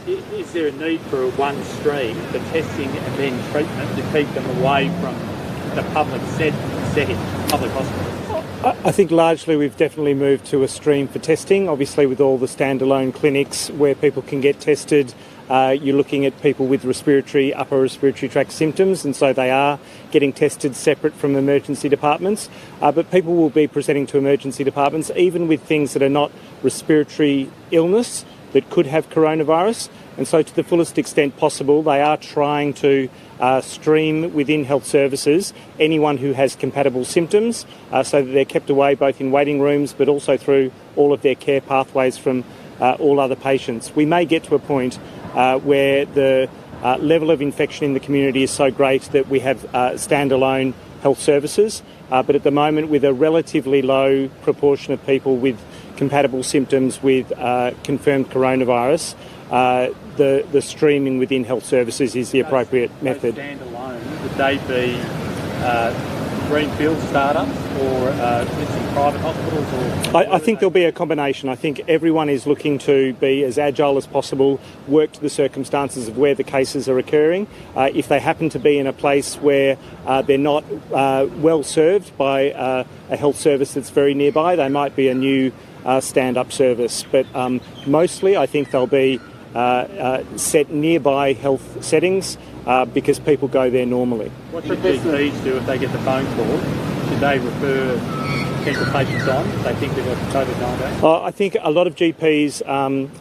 Is there a need for one stream for testing and then treatment to keep them away from the public setting, public hospitals? I think largely we've definitely moved to a stream for testing. Obviously, with all the standalone clinics where people can get tested, you're looking at people with upper respiratory tract symptoms, and so they are getting tested separate from emergency departments. But people will be presenting to emergency departments even with things that are not respiratory illness that could have coronavirus. And so to the fullest extent possible, they are trying to stream within health services anyone who has compatible symptoms so that they're kept away both in waiting rooms but also through all of their care pathways from all other patients. We may get to a point where the level of infection in the community is so great that we have standalone health services, but at the moment with a relatively low proportion of people with compatible symptoms with confirmed coronavirus, the streaming within health services is the appropriate method. Standalone, would they be greenfield startups or in private hospitals? I think there'll be a combination. I think everyone is looking to be as agile as possible, work to the circumstances of where the cases are occurring. If they happen to be in a place where they're not well served by a health service that's very nearby, they might be a new stand-up service. But mostly I think they'll be set nearby health settings because people go there normally. What should GPs do if they get the phone call? Should they refer potential patients on if they think they've got COVID-19? I think a lot of GPs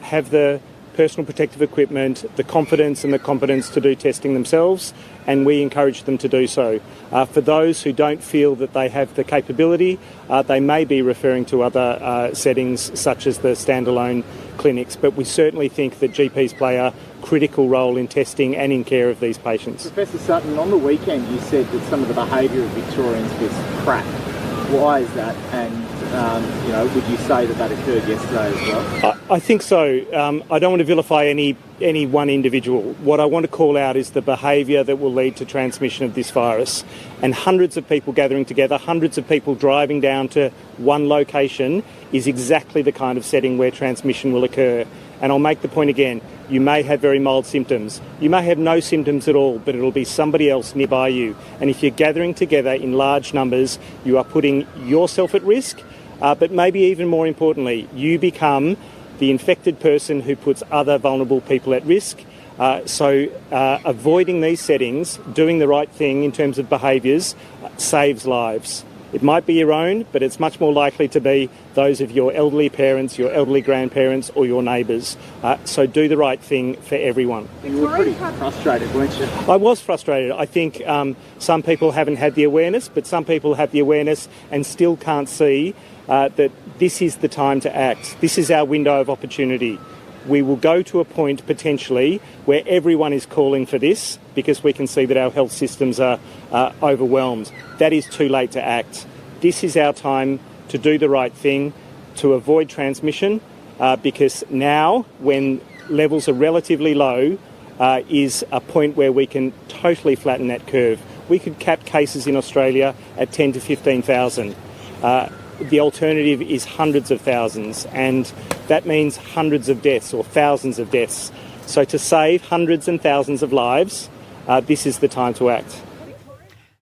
have the personal protective equipment, the confidence and the competence to do testing themselves, and we encourage them to do so. For those who don't feel that they have the capability, they may be referring to other settings such as the standalone clinics, but we certainly think that GPs play a critical role in testing and in care of these patients. Professor Sutton, on the weekend you said that some of the behaviour of Victorians was crap. Why is that? And would you say that occurred yesterday as well? I think so. I don't want to vilify any one individual. What I want to call out is the behaviour that will lead to transmission of this virus. And hundreds of people gathering together, hundreds of people driving down to one location is exactly the kind of setting where transmission will occur. And I'll make the point again, you may have very mild symptoms. You may have no symptoms at all, but it'll be somebody else nearby you. And if you're gathering together in large numbers, you are putting yourself at risk, but maybe even more importantly, you become the infected person who puts other vulnerable people at risk. So avoiding these settings, doing the right thing in terms of behaviours, saves lives. It might be your own, but it's much more likely to be those of your elderly parents, your elderly grandparents or your neighbours. So do the right thing for everyone. You were pretty frustrated, weren't you? I was frustrated. I think some people haven't had the awareness, but some people have the awareness and still can't see that this is the time to act. This is our window of opportunity. We will go to a point potentially where everyone is calling for this because we can see that our health systems are overwhelmed. That is too late to act. This is our time to do the right thing, to avoid transmission, because now, when levels are relatively low, is a point where we can totally flatten that curve. We could cap cases in Australia at 10 to 15,000. The alternative is hundreds of thousands, and that means hundreds of deaths or thousands of deaths. So to save hundreds and thousands of lives, this is the time to act.